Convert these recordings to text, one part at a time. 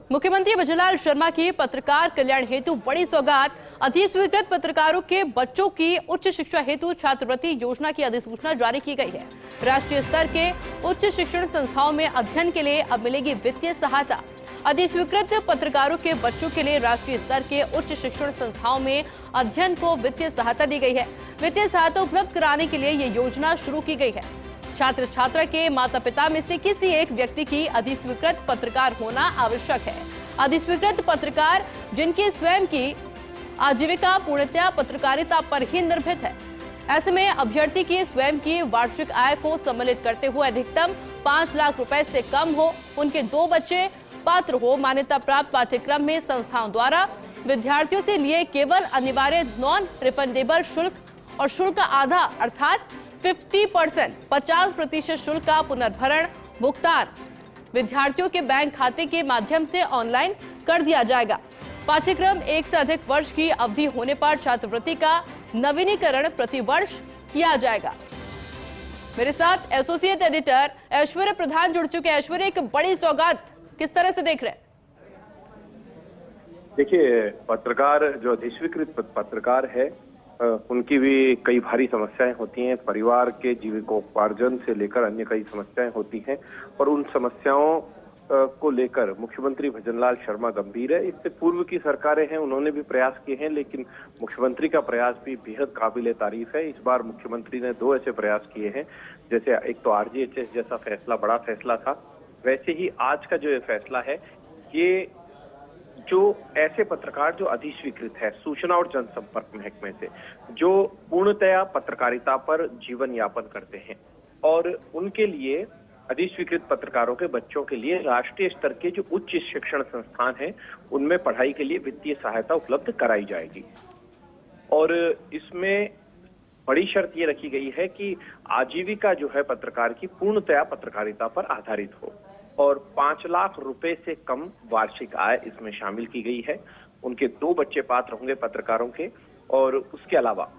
मुख्यमंत्री भजनलाल शर्मा की पत्रकार कल्याण हेतु बड़ी सौगात। अधिस्वीकृत पत्रकारों के बच्चों की उच्च शिक्षा हेतु छात्रवृत्ति योजना की अधिसूचना जारी की गई है। राष्ट्रीय स्तर के उच्च शिक्षण संस्थाओं में अध्ययन के लिए अब मिलेगी वित्तीय सहायता। अधिस्वीकृत पत्रकारों के बच्चों के लिए राष्ट्रीय स्तर के उच्च शिक्षण संस्थाओं में अध्ययन को वित्तीय सहायता दी गई है। वित्तीय सहायता उपलब्ध कराने के लिए ये योजना शुरू की गई है। छात्र छात्रा के माता पिता में से किसी एक व्यक्ति की अधिस्वीकृत पत्रकार होना आवश्यक है। अधिस्वीकृत पत्रकार जिनकी स्वयं की आजीविका पूर्णतया पत्रकारिता पर ही निर्भर है। ऐसे में अभ्यर्थी की स्वयं की वार्षिक आय को सम्मिलित करते हुए अधिकतम 5 लाख रुपए से कम हो, उनके 2 बच्चे पात्र हो, मान्यता प्राप्त पाठ्यक्रम में संस्थाओं द्वारा विद्यार्थियों से लिए केवल अनिवार्य नॉन रिफंडेबल शुल्क और शुल्क का आधा अर्थात 50% शुल्क का पुनर्भरण भुगतान विद्यार्थियों के बैंक खाते के माध्यम से ऑनलाइन कर दिया जाएगा। पाठ्यक्रम 1 से अधिक वर्ष की अवधि होने पर छात्रवृत्ति का नवीनीकरण प्रतिवर्ष किया जाएगा। मेरे साथ एसोसिएट एडिटर ऐश्वर्य प्रधान जुड़ चुके हैं। ऐश्वर्य, एक बड़ी सौगात किस तरह से देख रहे हैं? देखिए, पत्रकार जो अधिस्वीकृत पत्रकार है उनकी भी कई भारी समस्याएं होती हैं। परिवार के जीविकोपार्जन से लेकर अन्य कई समस्याएं होती हैं और उन समस्याओं को लेकर मुख्यमंत्री भजनलाल शर्मा गंभीर है। इससे पूर्व की सरकारें हैं, उन्होंने भी प्रयास किए हैं, लेकिन मुख्यमंत्री का प्रयास भी बेहद काबिले तारीफ है। इस बार मुख्यमंत्री ने 2 ऐसे प्रयास किए हैं, जैसे एक तो आरजीएचएस जैसा फैसला बड़ा फैसला था, वैसे ही आज का जो ये फैसला है, ये जो ऐसे पत्रकार जो अधिस्वीकृत है सूचना और जनसंपर्क महकमे से, जो पूर्णतया पत्रकारिता पर जीवन यापन करते हैं, और उनके लिए अधिस्वीकृत पत्रकारों के बच्चों के लिए राष्ट्रीय स्तर के जो उच्च शिक्षण संस्थान हैं उनमें पढ़ाई के लिए वित्तीय सहायता उपलब्ध कराई जाएगी। और इसमें बड़ी शर्त ये रखी गई है कि आजीविका जो है पत्रकार की पूर्णतया पत्रकारिता पर आधारित हो और 5 लाख रुपए से कम वार्षिक आय इसमें शामिल की गई है। उनके 2 बच्चे पात्र होंगे पत्रकारों के, और उसके अलावा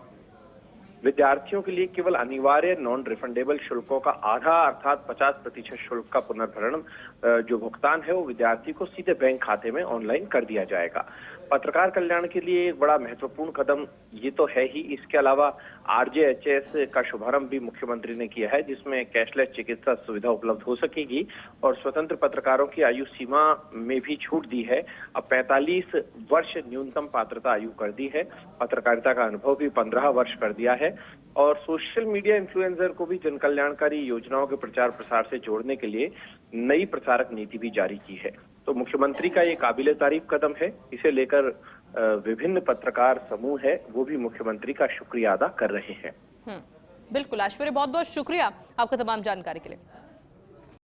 विद्यार्थियों के लिए केवल अनिवार्य नॉन रिफंडेबल शुल्कों का आधा अर्थात 50% शुल्क का पुनर्भरण जो भुगतान है वो विद्यार्थी को सीधे बैंक खाते में ऑनलाइन कर दिया जाएगा। पत्रकार कल्याण के लिए एक बड़ा महत्वपूर्ण कदम ये तो है ही। इसके अलावा आरजेएचएस का शुभारंभ भी मुख्यमंत्री ने किया है, जिसमें कैशलेस चिकित्सा सुविधा उपलब्ध हो सकेगी और स्वतंत्र पत्रकारों की आयु सीमा में भी छूट दी है। अब 45 वर्ष न्यूनतम पात्रता आयु कर दी है। पत्रकारिता का अनुभव भी 15 वर्ष कर दिया है और सोशल मीडिया इन्फ्लुएंसर को भी जन कल्याणकारी योजनाओं के प्रचार प्रसार से जोड़ने के लिए नई प्रसारक नीति भी जारी की है। तो मुख्यमंत्री का ये काबिले तारीफ कदम है। इसे लेकर विभिन्न पत्रकार समूह है वो भी मुख्यमंत्री का शुक्रिया अदा कर रहे हैं। बिल्कुल ऐश्वर्य, बहुत बहुत शुक्रिया आपका तमाम जानकारी के लिए।